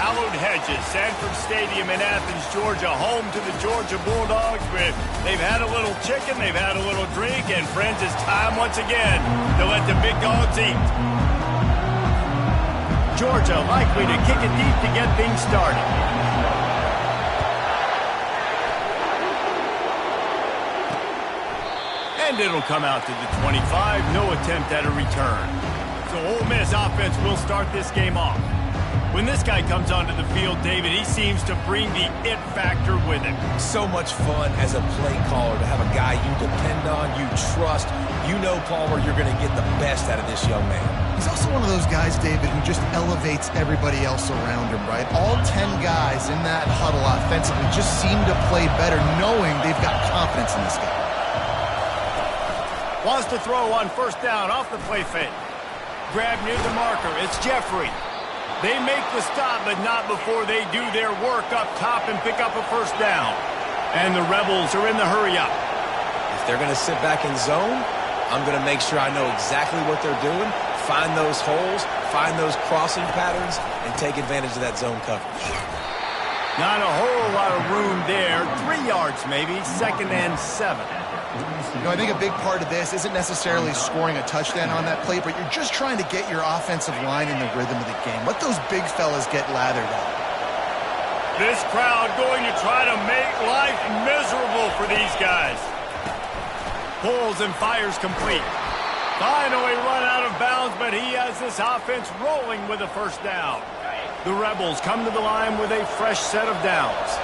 hallowed hedges. Sanford Stadium in Athens, Georgia, home to the Georgia Bulldogs. They've had a little chicken, they've had a little drink, and friends, it's time once again to let the big dogs eat. Georgia likely to kick it deep to get things started. And it'll come out to the 25. No attempt at a return. So Ole Miss offense will start this game off. When this guy comes onto the field, David, he seems to bring the it factor with him. So much fun as a play caller to have a guy you depend on, you trust. You know, Palmer, you're going to get the best out of this young man. He's also one of those guys, David, who just elevates everybody else around him, right? All 10 guys in that huddle offensively just seem to play better knowing they've got confidence in this guy. Wants to throw on first down off the play fake. Grab near the marker. It's Jeffrey. They make the stop, but not before they do their work up top and pick up a first down. And the Rebels are in the hurry-up. If they're going to sit back in zone, I'm going to make sure I know exactly what they're doing, find those holes, find those crossing patterns, and take advantage of that zone coverage. Not a whole lot of room there. 3 yards maybe, 2nd and 7. You know, I think a big part of this isn't necessarily scoring a touchdown on that play, but you're just trying to get your offensive line in the rhythm of the game. Let those big fellas get lathered up. This crowd going to try to make life miserable for these guys. Pulls and fires complete. Finally run out of bounds, but he has this offense rolling with a first down. The Rebels come to the line with a fresh set of downs.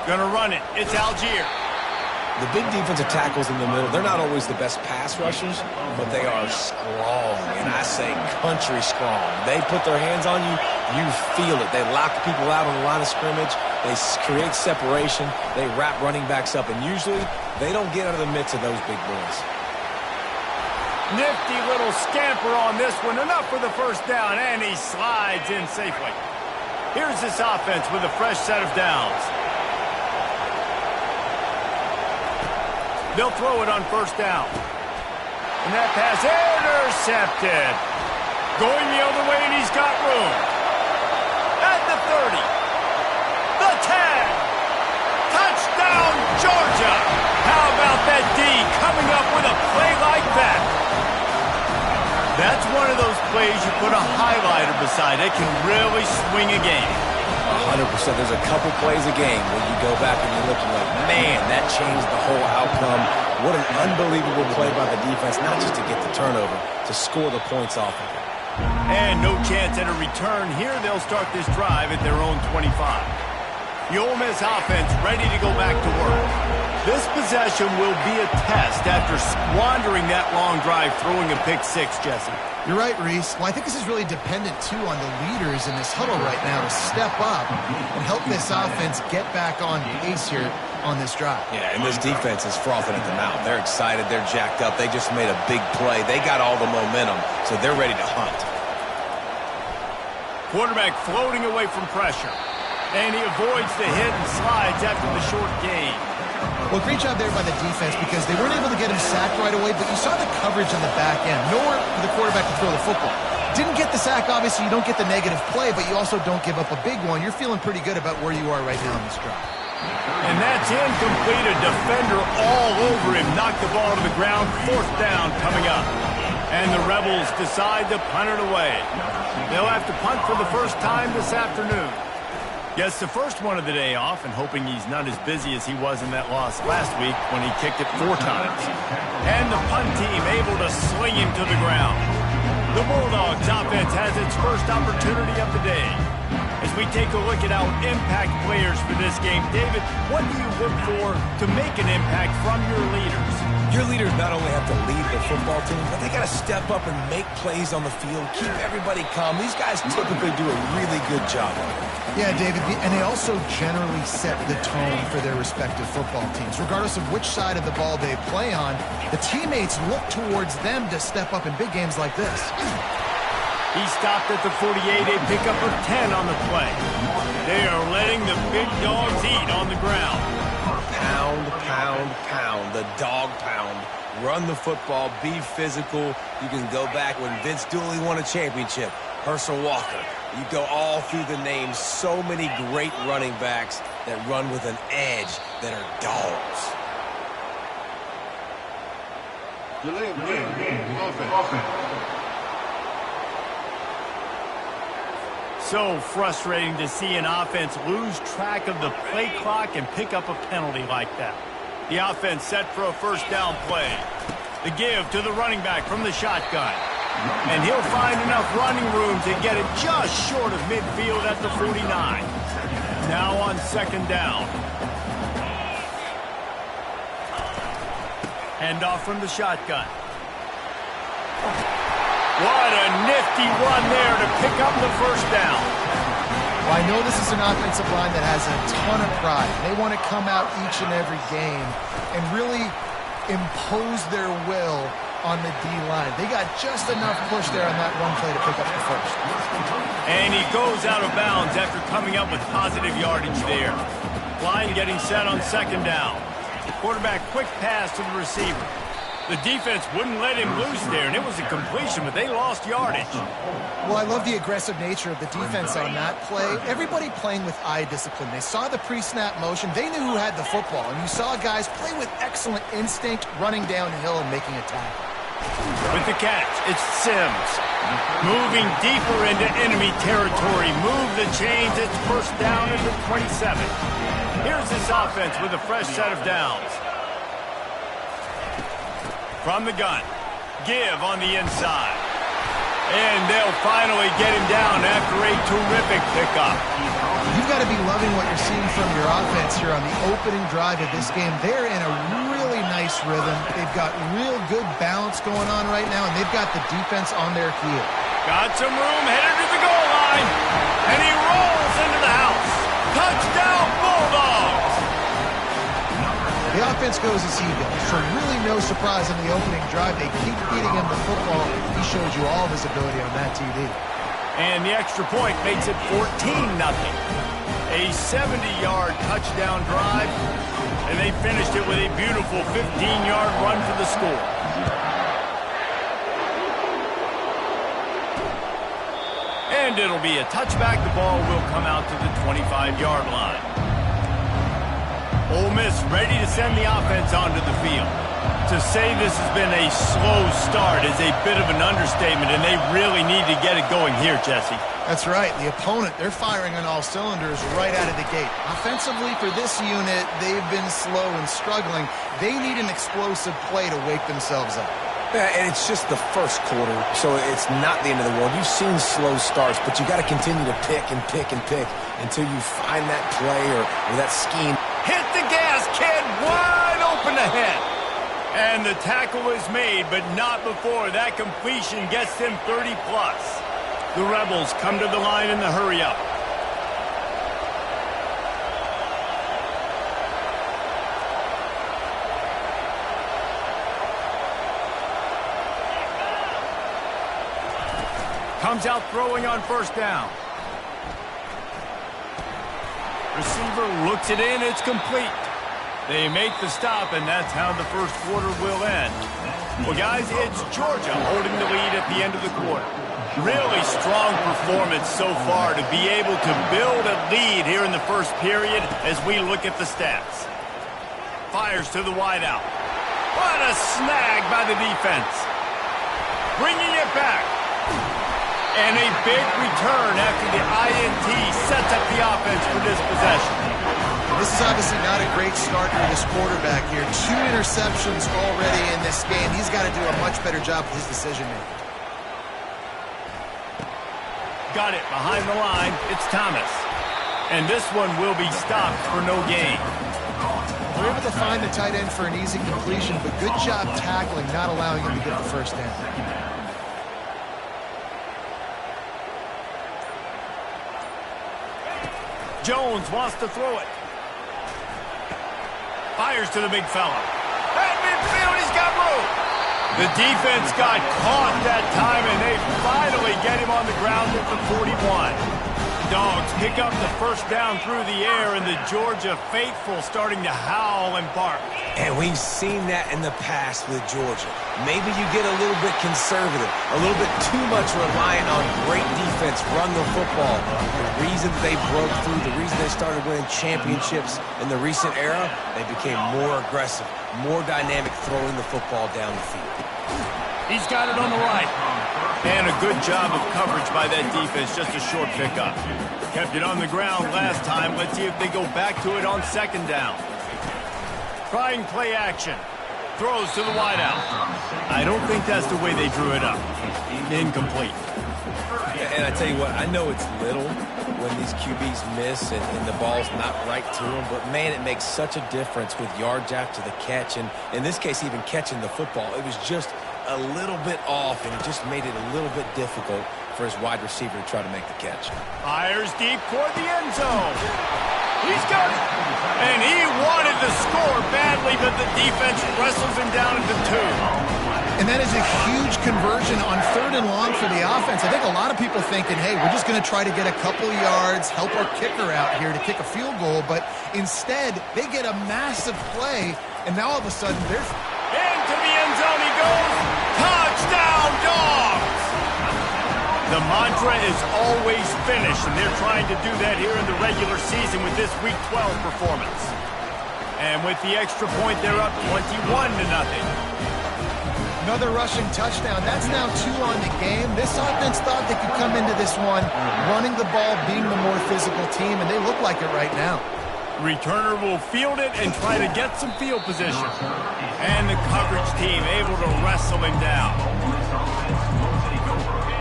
Gonna run it. It's Algier. The big defensive tackles in the middle, they're not always the best pass rushers, but they are strong, and I say country strong. They put their hands on you, you feel it. They lock people out on the line of scrimmage. They create separation. They wrap running backs up, and usually they don't get out of the midst of those big boys. Nifty little scamper on this one. Enough for the first down, and he slides in safely. Here's this offense with a fresh set of downs. They'll throw it on first down. And that pass intercepted. Going the other way, and he's got room. At the 30. The 10. Touchdown, Georgia. How about that D coming up with a play like that? That's one of those plays you put a highlighter beside. It can really swing a game. 100%. There's a couple plays a game where you go back and you're looking like, man, that changed the whole outcome. What an unbelievable play by the defense, not just to get the turnover, to score the points off of it. And no chance at a return here. They'll start this drive at their own 25. The Ole Miss offense ready to go back to work. This possession will be a test after squandering that long drive, throwing a pick six, Jesse. You're right, Reese. Well, I think this is really dependent, too, on the leaders in this huddle right now to step up and help this offense get back on pace here on this drive. Yeah, and this defense is frothing at the mouth. They're excited. They're jacked up. They just made a big play. They got all the momentum, so they're ready to hunt. Quarterback floating away from pressure. And he avoids the hit and slides after the short gain. Well, great job there by the defense because they weren't able to get him sacked right away, but you saw the coverage in the back end. Nowhere for the quarterback to throw the football. Didn't get the sack, obviously. You don't get the negative play, but you also don't give up a big one. You're feeling pretty good about where you are right now in this drive. And that's incomplete. A defender all over him. Knocked the ball to the ground. 4th down coming up. And the Rebels decide to punt it away. They'll have to punt for the first time this afternoon. Gets the first one of the day off and hoping he's not as busy as he was in that loss last week when he kicked it 4 times. And the punt team able to sling him to the ground. The Bulldogs offense has its first opportunity of the day. As we take a look at our impact players for this game, David, what do you look for to make an impact from your leaders? Your leaders not only have to lead the football team, but they got to step up and make plays on the field, keep everybody calm. These guys typically do a really good job of it. Yeah, David, and they also generally set the tone for their respective football teams. Regardless of which side of the ball they play on, the teammates look towards them to step up in big games like this. He stopped at the 48, a pickup of 10 on the play. They are letting the big dogs eat on the ground. Pound, pound, pound, the dog pound. Run the football, be physical. You can go back when Vince Dooley won a championship. Herschel Walker. You go all through the names. So many great running backs that run with an edge that are dogs. So frustrating to see an offense lose track of the play clock and pick up a penalty like that. The offense set for a first down play. The give to the running back from the shotgun. And he'll find enough running room to get it just short of midfield at the 49. Now on second down. Handoff from the shotgun. What a nifty run there to pick up the first down. Well, I know this is an offensive line that has a ton of pride. They want to come out each and every game and really impose their will on the D-line. They got just enough push there on that one play to pick up the first. And he goes out of bounds after coming up with positive yardage there. Line getting set on second down. Quarterback quick pass to the receiver. The defense wouldn't let him loose there, and it was a completion, but they lost yardage. Well, I love the aggressive nature of the defense on that play. Everybody playing with eye discipline. They saw the pre-snap motion. They knew who had the football, and you saw guys play with excellent instinct, running downhill and making a tackle. With the catch, it's Sims. Moving deeper into enemy territory. Move the chains. It's first down at the 27. Here's this offense with a fresh set of downs. From the gun. Give on the inside. And they'll finally get him down after a terrific pickup. You've got to be loving what you're seeing from your offense here on the opening drive of this game. They're in a really nice rhythm. They've got real good balance going on right now, and they've got the defense on their heels. Got some room, headed to the goal line. And he rolls into the house. Touchdown, Bulldogs! The offense goes as he goes, so really no surprise in the opening drive. They keep feeding him the football. He showed you all of his ability on that TD. And the extra point makes it 14-0. A 70-yard touchdown drive, and they finished it with a beautiful 15-yard run for the score. And it'll be a touchback. The ball will come out to the 25-yard line. Ole Miss ready to send the offense onto the field. To say this has been a slow start is a bit of an understatement, and they really need to get it going here, Jesse. That's right. The opponent, they're firing on all cylinders right out of the gate. Offensively for this unit, they've been slow and struggling. They need an explosive play to wake themselves up. Yeah, and it's just the first quarter, so it's not the end of the world. You've seen slow starts, but you got to continue to pick and pick and pick until you find that play or that scheme. Hit the gas, kid! Wide open ahead. And the tackle is made, but not before that completion gets them 30-plus. The Rebels come to the line in the hurry-up. Comes out throwing on first down. Receiver looks it in. It's complete. They make the stop, and that's how the first quarter will end. Well, guys, it's Georgia holding the lead at the end of the quarter. Really strong performance so far to be able to build a lead here in the first period as we look at the stats. Fires to the wideout. What a snag by the defense. Bringing it back. And a big return after the INT sets up the offense for this possession. This is obviously not a great start for this quarterback here. 2 interceptions already in this game. He's got to do a much better job with his decision-making. Got it behind the line. It's Thomas. And this one will be stopped for no gain. We're able to find the tight end for an easy completion, but good job tackling, not allowing him to get the first down. Jones wants to throw it. Fires to the big fella. At midfield, he's got room. The defense got caught that time, and they finally get him on the ground at the 41. Dogs pick up the first down through the air, and the Georgia faithful starting to howl and bark. And we've seen that in the past with Georgia. Maybe you get a little bit conservative, a little bit too much reliant on great defense defense run the football. The reason that they broke through, the reason they started winning championships in the recent era, they became more aggressive, more dynamic throwing the football down the field. He's got it on the right. And a good job of coverage by that defense, just a short pickup. Kept it on the ground last time. Let's see if they go back to it on second down. Trying play action. Throws to the wideout. I don't think that's the way they drew it up. Incomplete. And I tell you what, I know it's little when these QBs miss and the ball's not right to them, but man, it makes such a difference with yards after the catch, and in this case, even catching the football. It was just a little bit off, and it just made it a little bit difficult for his wide receiver to try to make the catch. Fires deep toward the end zone. He's got it. And he wanted to score badly, but the defense wrestles him down into 2. And that is a huge conversion on 3rd and long for the offense. I think a lot of people thinking, hey, we're just going to try to get a couple yards, help our kicker out here to kick a field goal. But instead, they get a massive play, and now all of a sudden they're... Into the end zone he goes. Touchdown, Dogs! The mantra is always finish, and they're trying to do that here in the regular season with this Week 12 performance. And with the extra point, they're up 21-0. Another rushing touchdown. That's now 2 on the game. This offense thought they could come into this one running the ball, being the more physical team, and they look like it right now. Returner will field it and try to get some field position. And the coverage team able to wrestle him down.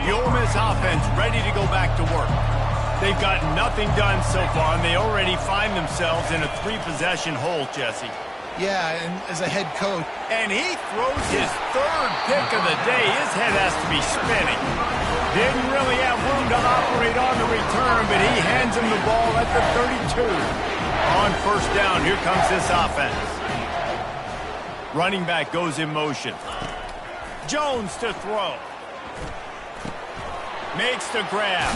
The Ole Miss offense ready to go back to work. They've got nothing done so far, and they already find themselves in a 3-possession hole, Jesse. Yeah, and as a head coach. And he throws his 3rd pick of the day. His head has to be spinning. Didn't really have room to operate on the return, but he hands him the ball at the 32. On first down, here comes this offense. Running back goes in motion. Jones to throw. Makes the grab.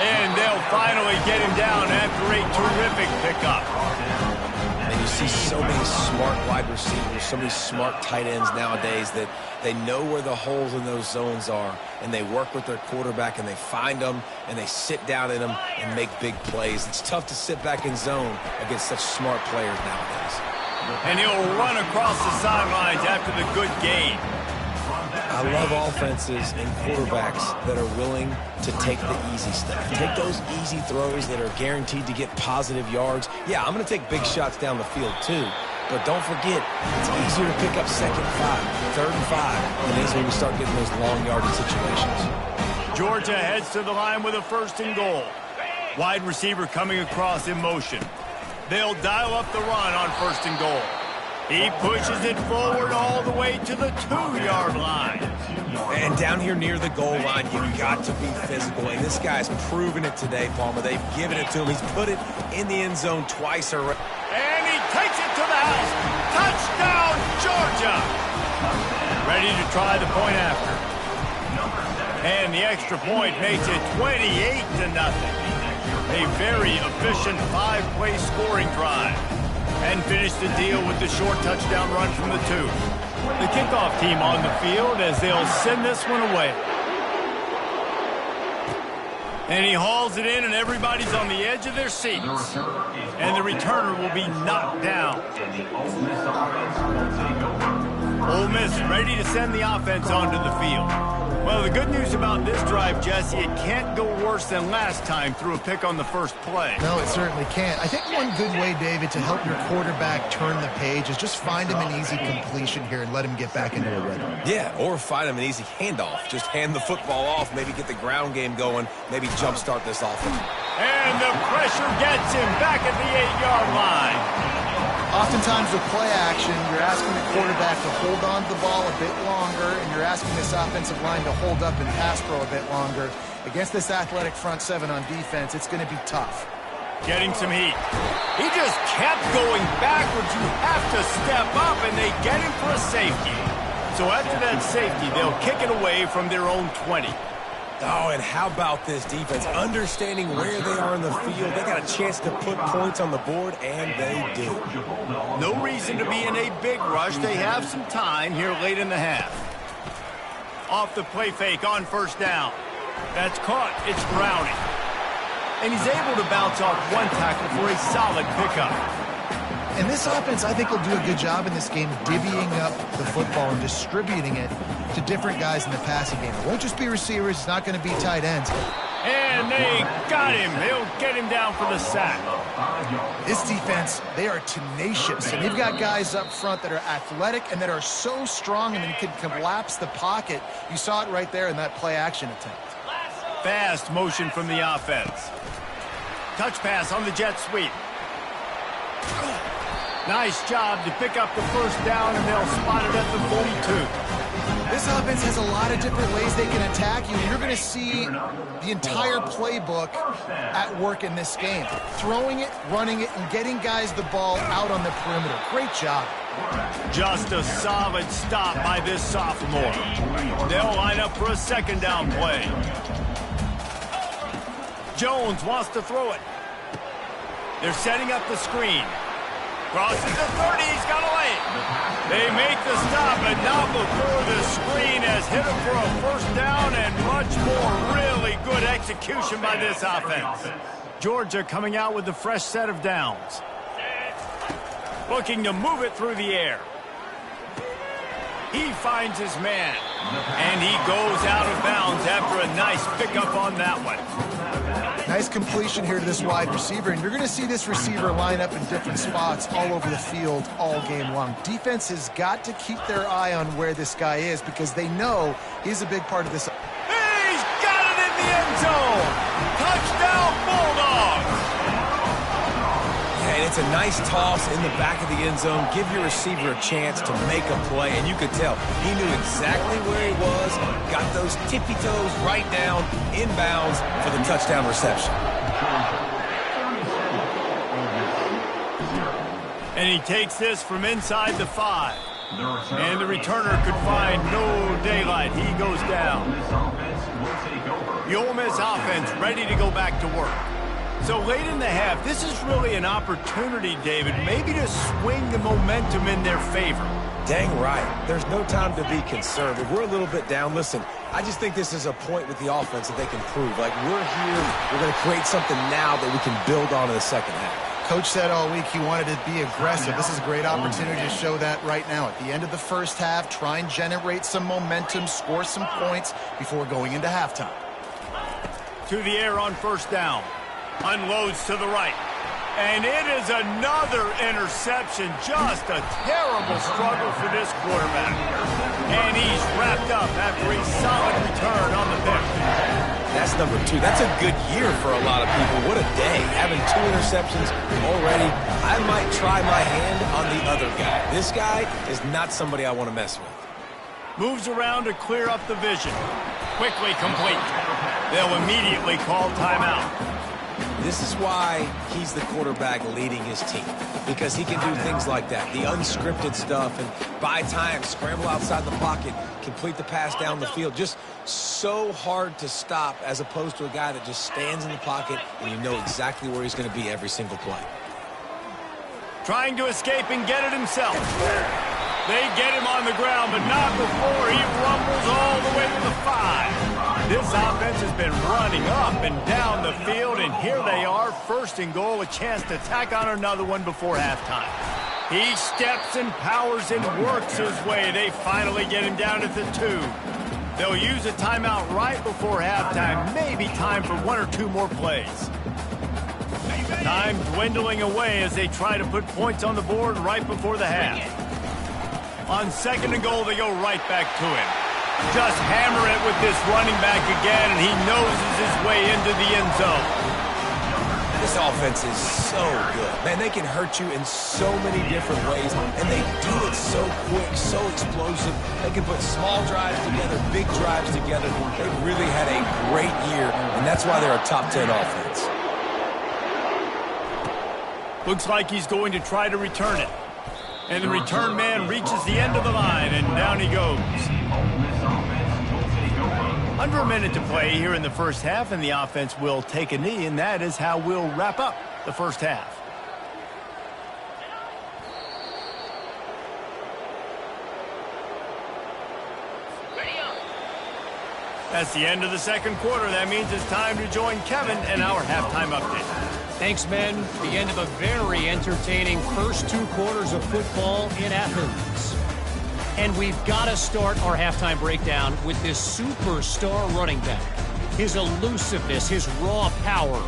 And they'll finally get him down after a terrific pickup. And you see so many smart wide receivers, so many smart tight ends nowadays that they know where the holes in those zones are, and they work with their quarterback, and they find them, and they sit down in them and make big plays. It's tough to sit back in zone against such smart players nowadays. And he'll run across the sidelines after the good game. I love offenses and quarterbacks that are willing to take the easy stuff. Take those easy throws that are guaranteed to get positive yards. Yeah, I'm going to take big shots down the field too. But don't forget, it's easier to pick up 2nd and 5, 3rd and 5 than it is when we start getting those long yardage situations. Georgia heads to the line with a 1st and goal. Wide receiver coming across in motion. They'll dial up the run on 1st and goal. He pushes it forward all the way to the 2-yard line. And down here near the goal line, you've got to be physical. And this guy's proven it today, Palmer. They've given it to him. He's put it in the end zone twice already. And he takes it to the house. Touchdown, Georgia! Ready to try the point after. And the extra point makes it 28-0. A very efficient 5-play scoring drive. And finish the deal with the short touchdown run from the 2. The kickoff team on the field as they'll send this one away. And he hauls it in, and everybody's on the edge of their seats. And the returner will be knocked down. Ole Miss ready to send the offense onto the field. Well, the good news about this drive, Jesse, it can't go worse than last time through a pick on the first play. No, it certainly can't. I think one good way, David, to help your quarterback turn the page is just find him an easy completion here and let him get back into a rhythm. Yeah, or find him an easy handoff. Just hand the football off, maybe get the ground game going, maybe jumpstart this offense. And the pressure gets him back at the 8-yard line. Oftentimes with play action, you're asking the quarterback to hold on to the ball a bit longer, and you're asking this offensive line to hold up and pass pro a bit longer. Against this athletic front 7 on defense, it's going to be tough. Getting some heat. He just kept going backwards. You have to step up, and they get him for a safety. So after that safety, they'll kick it away from their own 20. Oh, and how about this defense? Understanding where they are in the field. They got a chance to put points on the board, and they do. No reason to be in a big rush. They have some time here late in the half. Off the play fake on first down. That's caught. It's Browning. And he's able to bounce off one tackle for a solid pickup. And this offense, I think, will do a good job in this game divvying up the football and distributing it to different guys in the passing game. It won't just be receivers. It's not going to be tight ends. And they got him. They'll get him down for the sack. This defense, they are tenacious. And they've got guys up front that are athletic and that are so strong and can collapse the pocket. You saw it right there in that play-action attempt. Fast motion from the offense. Touch pass on the jet sweep. Nice job to pick up the first down, and they'll spot it at the 42. This offense has a lot of different ways they can attack you. You're going to see the entire playbook at work in this game. Throwing it, running it, and getting guys the ball out on the perimeter. Great job. Just a solid stop by this sophomore. They'll line up for a second down play. Jones wants to throw it. They're setting up the screen. Crosses the 30, he's got a lane. They make the stop, and not before the screen has hit him for a first down and much more. Really good execution by this offense. Georgia coming out with a fresh set of downs. Looking to move it through the air. He finds his man, and he goes out of bounds after a nice pickup on that one. Nice completion here to this wide receiver, and you're going to see this receiver line up in different spots all over the field all game long. Defense has got to keep their eye on where this guy is because they know he's a big part of this. He's got it in the end zone. Touchdown, Bulldogs. And it's a nice toss in the back of the end zone. Give your receiver a chance to make a play, and you could tell he knew exactly where he was, got those tippy toes right down, inbounds for the touchdown reception. And he takes this from inside the 5. And the returner could find no daylight. He goes down. The Ole Miss offense ready to go back to work. So late in the half, this is really an opportunity, David, maybe to swing the momentum in their favor. Dang right. There's no time to be conservative. We're a little bit down. Listen, I just think this is a point with the offense that they can prove. Like, we're here, we're going to create something now that we can build on in the second half. Coach said all week he wanted to be aggressive. This is a great opportunity to show that right now. At the end of the first half, try and generate some momentum, score some points before going into halftime. To the air on first down. Unloads to the right. And it is another interception. Just a terrible struggle for this quarterback. And he's wrapped up after a solid return on the pick. That's number 2. That's a good year for a lot of people. What a day. Having 2 interceptions already. I might try my hand on the other guy. This guy is not somebody I want to mess with. Moves around to clear up the vision. Quickly complete. They'll immediately call timeout. This is why he's the quarterback leading his team, because he can do things like that, the unscripted stuff, and buy time, scramble outside the pocket, complete the pass down the field. Just so hard to stop as opposed to a guy that just stands in the pocket and you know exactly where he's going to be every single play. Trying to escape and get it himself. They get him on the ground, but not before he rumbles all the way to the 5. This offense has been running up and down the field, and here they are, first and goal, a chance to tack on another one before halftime. He steps and powers and works his way. They finally get him down at the 2. They'll use a timeout right before halftime, maybe time for 1 or 2 more plays. Time dwindling away as they try to put points on the board right before the half. On second and goal, they go right back to him. Just hammer it with this running back again, and he noses his way into the end zone. This offense is so good. Man, they can hurt you in so many different ways, and they do it so quick, so explosive. They can put small drives together, big drives together. They've really had a great year, and that's why they're a top 10 offense. Looks like he's going to try to return it. And the return man reaches the end of the line, and down he goes. Under a minute to play here in the first half, and the offense will take a knee, and that is how we'll wrap up the first half. That's the end of the second quarter. That means it's time to join Kevin in our halftime update. Thanks, men. The end of a very entertaining first 2 quarters of football in Athens. And we've got to start our halftime breakdown with this superstar running back. His elusiveness, his raw power.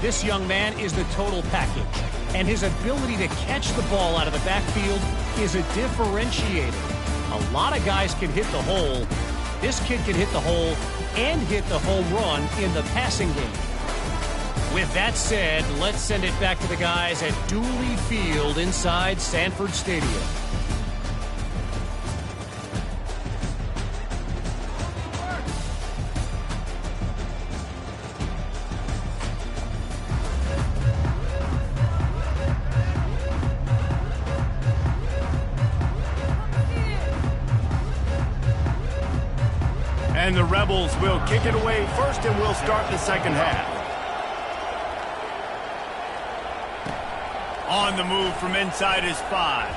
This young man is the total package. And his ability to catch the ball out of the backfield is a differentiator. A lot of guys can hit the hole. This kid can hit the hole and hit the home run in the passing game. With that said, let's send it back to the guys at Dooley Field inside Sanford Stadium. And the Rebels will kick it away first, and we'll start the second half. On the move from inside his 5.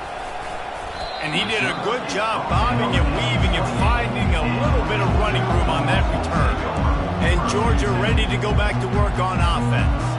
And he did a good job bobbing and weaving and finding a little bit of running room on that return. And Georgia ready to go back to work on offense.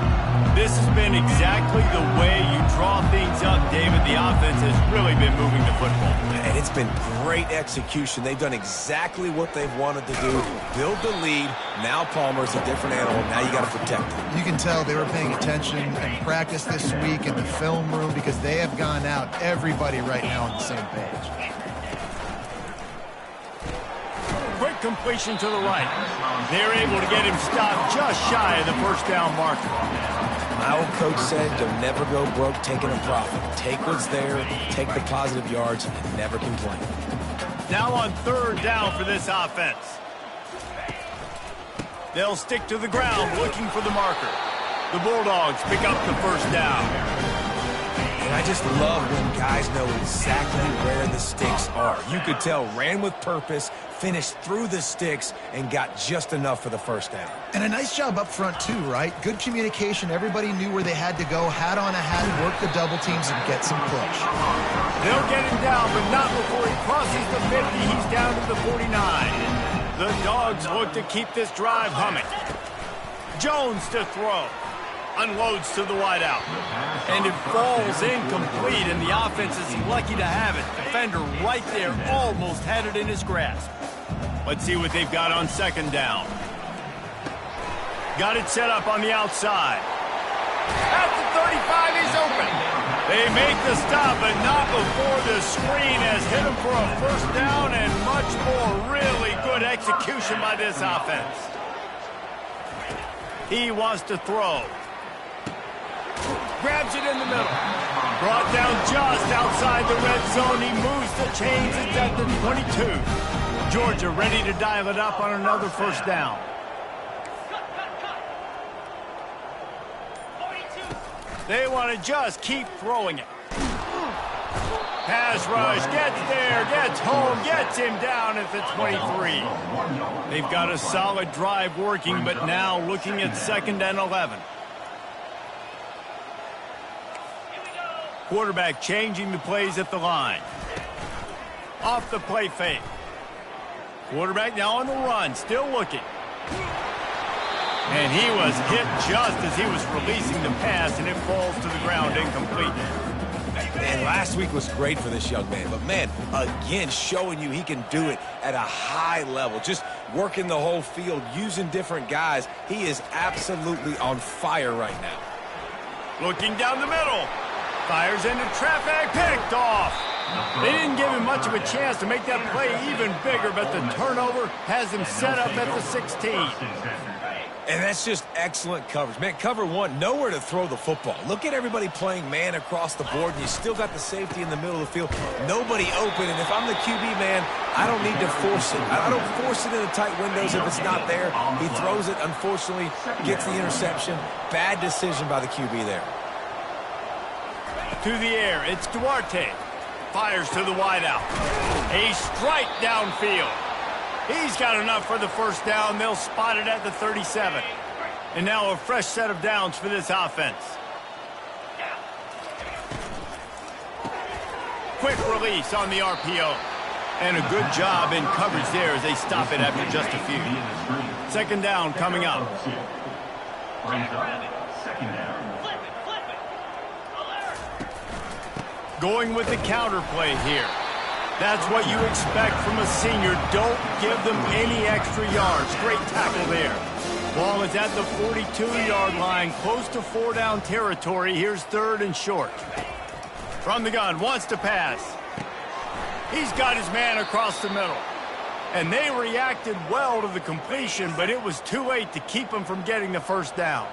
This has been exactly the way you draw things up, David. The offense has really been moving the football. And it's been great execution. They've done exactly what they've wanted to do. Build the lead. Now Palmer's a different animal. Now you got to protect him. You can tell they were paying attention in practice this week in the film room because they have gone out, everybody right now on the same page. Quick completion to the right. They're able to get him stopped just shy of the first down marker. My old coach said, don't never go broke taking a profit. Take what's there, take the positive yards, and never complain. Now on third down for this offense. They'll stick to the ground looking for the marker. The Bulldogs pick up the first down. And I just love when guys know exactly where the sticks are. You could tell ran with purpose, finished through the sticks, and got just enough for the first down. And a nice job up front, too, right? Good communication. Everybody knew where they had to go. Hat on a hat, work the double teams, and get some push. They'll get him down, but not before he crosses the 50. He's down to the 49. The Dogs look to keep this drive humming. Jones to throw. Unloads to the wideout. And it falls incomplete, and the offense is lucky to have it. Defender right there almost had it in his grasp. Let's see what they've got on second down. Got it set up on the outside. At the 35, he's open. They make the stop, but not before the screen has hit him for a first down, and much more really good execution by this offense. He wants to throw. Grabs it in the middle. Brought down just outside the red zone. He moves the chains. It's at the 22. Georgia ready to dial it up on another first down. They want to just keep throwing it. Pass rush, gets there, gets home, gets him down at the 23. They've got a solid drive working, but now looking at 2nd and 11. Quarterback changing the plays at the line. Off the play fake. Quarterback now on the run, still looking. And he was hit just as he was releasing the pass, and it falls to the ground incomplete. And last week was great for this young man. But, man, again, showing you he can do it at a high level. Just working the whole field, using different guys. He is absolutely on fire right now. Looking down the middle. Fires into traffic, picked off. They didn't give him much of a chance to make that play even bigger, but the turnover has him set up at the 16. And that's just excellent coverage. Man, cover one, nowhere to throw the football. Look at everybody playing man across the board, and you still got the safety in the middle of the field. Nobody open, and if I'm the QB, man, I don't need to force it. I don't force it in the tight windows if it's not there. He throws it, unfortunately, gets the interception. Bad decision by the QB there. To the air, it's Duarte. Fires to the wideout. A strike downfield. He's got enough for the first down. They'll spot it at the 37. And now a fresh set of downs for this offense. Quick release on the RPO. And a good job in coverage there as they stop it after just a few. Second down coming up. Second down. Going with the counter play here. That's what you expect from a senior. Don't give them any extra yards. Great tackle there. Ball is at the 42-yard line, close to 4-down territory. Here's third and short. From the gun, wants to pass. He's got his man across the middle. And they reacted well to the completion, but it was too late to keep him from getting the first down.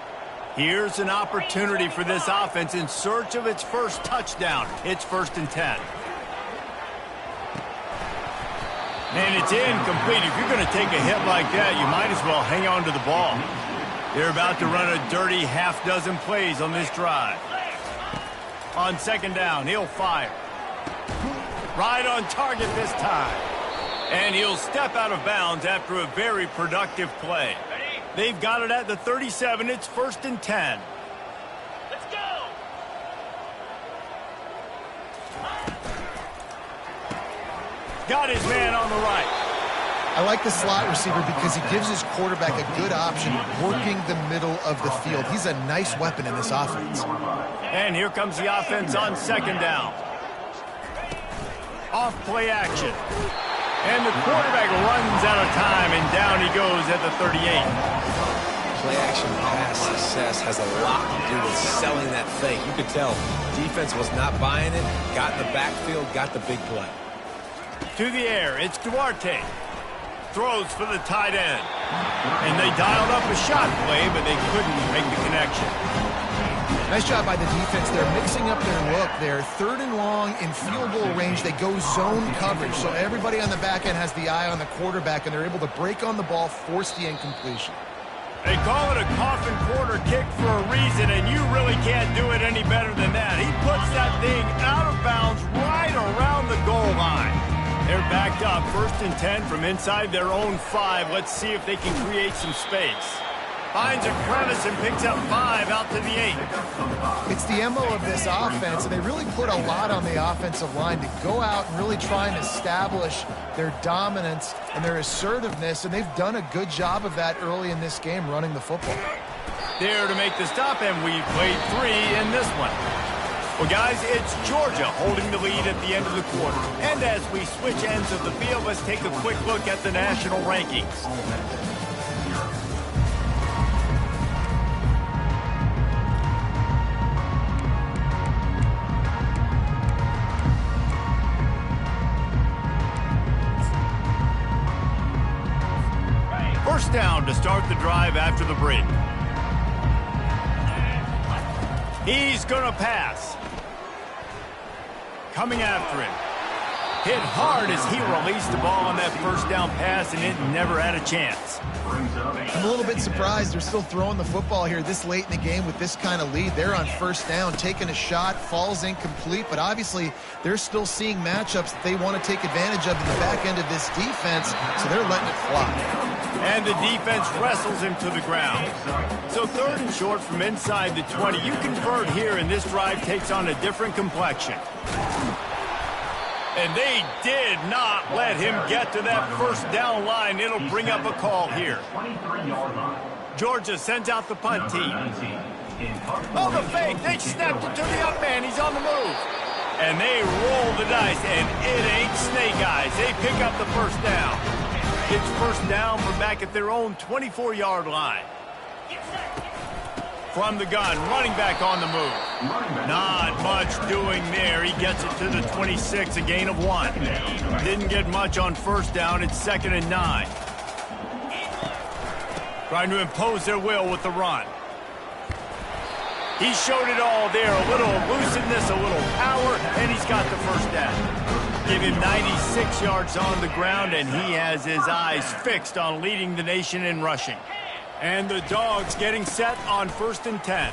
Here's an opportunity for this offense in search of its first touchdown. It's 1st and 10. And it's incomplete. If you're going to take a hit like that, you might as well hang on to the ball. They're about to run a dirty half-dozen plays on this drive. On second down, he'll fire. Right on target this time. And he'll step out of bounds after a very productive play. They've got it at the 37. It's 1st and 10. Let's go! Got his man on the right. I like the slot receiver because he gives his quarterback a good option working the middle of the field. He's a nice weapon in this offense. And here comes the offense on second down. Off play action. And the quarterback runs out of time, and down he goes at the 38. Play-action pass success has a lot to do with selling that fake. You could tell defense was not buying it, got in the backfield, got the big play. To the air, it's Duarte. Throws for the tight end. And they dialed up a shot play, but they couldn't make the connection. Nice job by the defense. They're mixing up their look. They're 3rd and long in field goal range. They go zone coverage, so everybody on the back end has the eye on the quarterback, and they're able to break on the ball, force the incompletion. They call it a coffin quarter kick for a reason, and you really can't do it any better than that. He puts that thing out of bounds right around the goal line. They're backed up, 1st and 10 from inside their own 5. Let's see if they can create some space. Finds a crevice and picks up 5 out to the 8. It's the MO of this offense, and they really put a lot on the offensive line to go out and really try and establish their dominance and their assertiveness, and they've done a good job of that early in this game, running the football. There to make the stop, and we've played 3 in this one. Well, guys, it's Georgia holding the lead at the end of the quarter. And as we switch ends of the field, let's take a quick look at the national rankings. First down to start the drive after the break. He's going to pass. Coming after him. Hit hard as he released the ball on that first down pass, and it never had a chance. I'm a little bit surprised they're still throwing the football here this late in the game with this kind of lead. They're on first down, taking a shot, falls incomplete, but obviously they're still seeing matchups that they want to take advantage of in the back end of this defense, so they're letting it fly. And the defense wrestles him to the ground. So 3rd and short from inside the 20. You convert here, and this drive takes on a different complexion. And they did not let him get to that first down line. It'll bring up a call here. Georgia sends out the punt team. Oh, the fake. They snapped it to the up man. He's on the move. And they roll the dice, and it ain't snake eyes. They pick up the first down. It's first down from back at their own 24-yard line. From the gun, running back on the move. Not much doing there. He gets it to the 26, a gain of 1. Didn't get much on first down. It's 2nd and 9. Trying to impose their will with the run. He showed it all there. A little elusiveness, a little power, and he's got the first down. Give him 96 yards on the ground, and he has his eyes fixed on leading the nation in rushing. And the Dogs getting set on 1st and 10.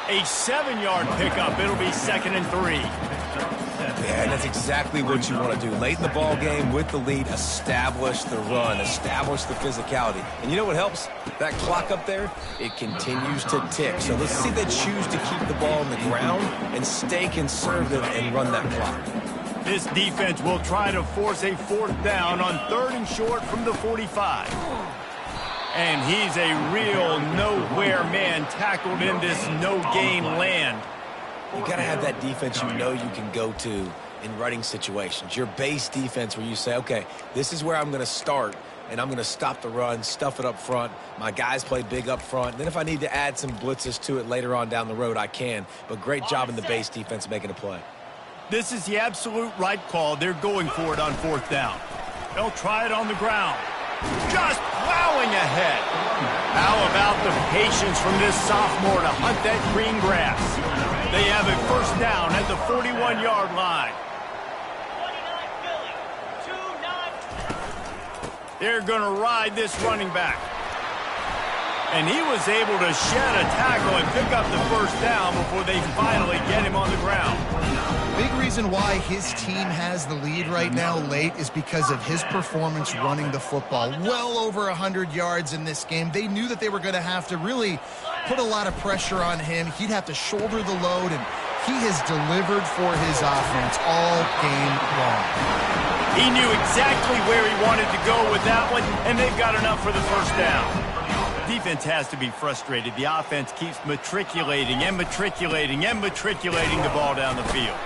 A 7-yard pickup. It'll be 2nd and 3. Yeah, and that's exactly what you want to do. Late in the ball game with the lead, establish the run, establish the physicality. And you know what helps? That clock up there, it continues to tick. So let's see if they choose to keep the ball on the ground and stay conservative and run that clock. This defense will try to force a 4th down on 3rd and short from the 45. And he's a real nowhere man tackled in this no-gain land. You got to have that defense you know you can go to in running situations. Your base defense where you say, okay, this is where I'm going to start, and I'm going to stop the run, stuff it up front. My guys play big up front. And then if I need to add some blitzes to it later on down the road, I can. But great job in the base defense making a play. This is the absolute right call. They're going for it on 4th down. They'll try it on the ground. Just plowing ahead. How about the patience from this sophomore to hunt that green grass? They have a 1st down at the 41-yard line. 29. They're going to ride this running back. And he was able to shed a tackle and pick up the 1st down before they finally get him on the ground. Big reason why his team has the lead right now late is because of his performance running the football. Well over 100 yards in this game. They knew that they were going to have to really put a lot of pressure on him. He'd have to shoulder the load, and he has delivered for his offense all game long. He knew exactly where he wanted to go with that one, and they've got enough for the 1st down. Defense has to be frustrated. The offense keeps matriculating and matriculating and matriculating the ball down the field.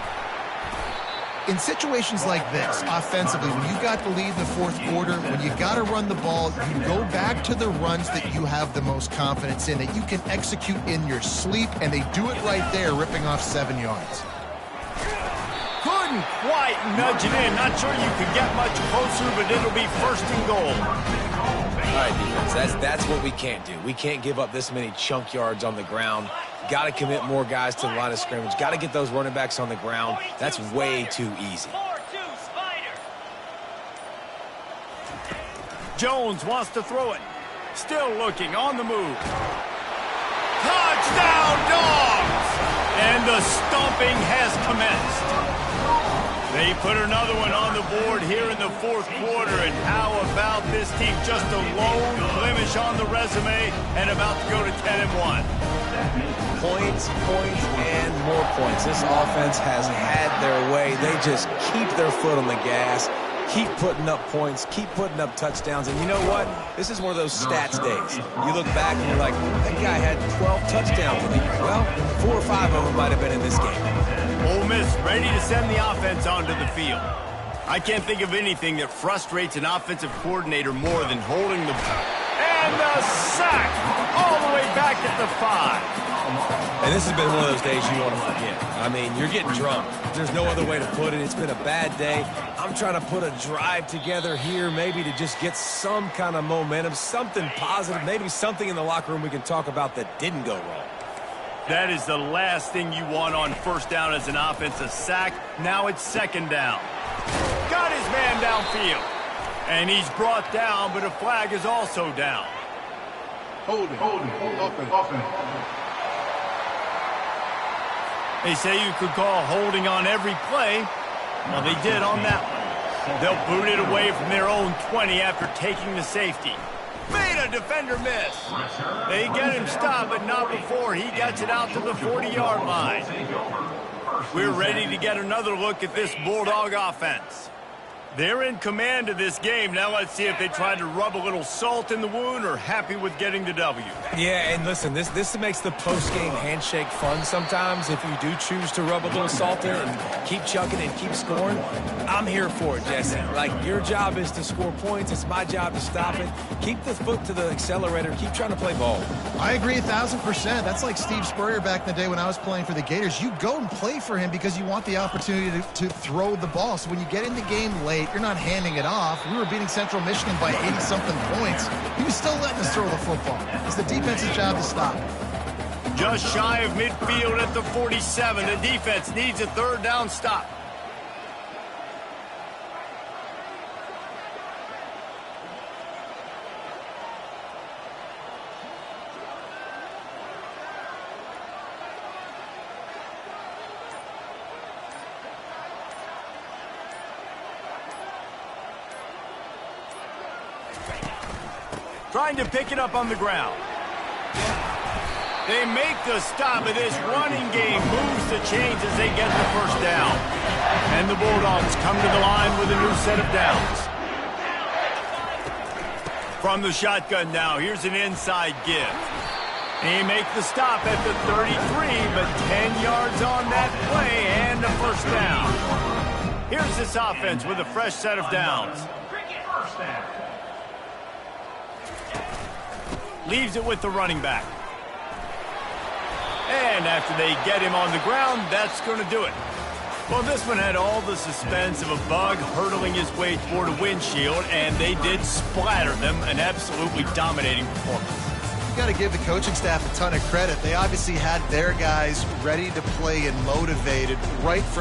In situations like this, offensively, when you've got the lead in the 4th quarter, when you got to run the ball, you go back to the runs that you have the most confidence in, that you can execute in your sleep, and they do it right there, ripping off 7 yards. Couldn't quite nudge it in. Not sure you could get much closer, but it'll be 1st and goal. All right, defense, that's what we can't do. We can't give up this many chunk yards on the ground. Got to commit more guys to the line of scrimmage. Got to get those running backs on the ground. That's way too easy. 4-2 Spider. Jones wants to throw it. Still looking, on the move. Touchdown, Dogs! And the stomping has commenced. They put another one on the board here in the 4th quarter, and how about this team? Just a lone blemish on the resume and about to go to 10-1. Points, and more points. This offense has had their way. They just keep their foot on the gas, keep putting up points, keep putting up touchdowns. And you know what? This is one of those stats days. You look back and you're like, that guy had 12 touchdowns. Well, 4 or 5 of them might have been in this game. Ole Miss ready to send the offense onto the field. I can't think of anything that frustrates an offensive coordinator more than holding the ball. And the sack all the way back at the 5. And this has been one of those days you want to forget. I mean, you're getting drunk. There's no other way to put it. It's been a bad day. I'm trying to put a drive together here, maybe to just get some kind of momentum, something positive, maybe something in the locker room we can talk about that didn't go wrong. That is the last thing you want on 1st down as an offense, a sack. Now it's 2nd down. Got his man downfield. And he's brought down, but a flag is also down. Holding, offense. They say you could call holding on every play. Well, they did on that one. They'll boot it away from their own 20 after taking the safety. Made a defender miss. They get him stopped, but not before he gets it out to the 40-yard line. We're ready to get another look at this Bulldog offense. They're in command of this game. Now let's see if they try to rub a little salt in the wound or happy with getting the W. Yeah, and listen, this makes the post-game handshake fun sometimes if you do choose to rub a little salt in and keep chucking and keep scoring. I'm here for it, Jesse. Like, your job is to score points. It's my job to stop it. Keep the foot to the accelerator. Keep trying to play ball. I agree 1,000%. That's like Steve Spurrier back in the day when I was playing for the Gators. You go and play for him because you want the opportunity to throw the ball. So when you get in the game late, you're not handing it off. We were beating Central Michigan by 80-something points. He was still letting us throw the football. It's the defense's job to stop. Just shy of midfield at the 47. The defense needs a 3rd down stop. Trying to pick it up on the ground. They make the stop, and this running game moves the chains as they get the first down. And the Bulldogs come to the line with a new set of downs. From the shotgun now, here's an inside give. He make the stop at the 33, but 10 yards on that play and a first down. Here's this offense with a fresh set of downs. Leaves it with the running back. And after they get him on the ground, that's going to do it. Well, this one had all the suspense of a bug hurtling his way toward a windshield, and they did splatter them, an absolutely dominating performance. You got to give the coaching staff a ton of credit. They obviously had their guys ready to play and motivated right from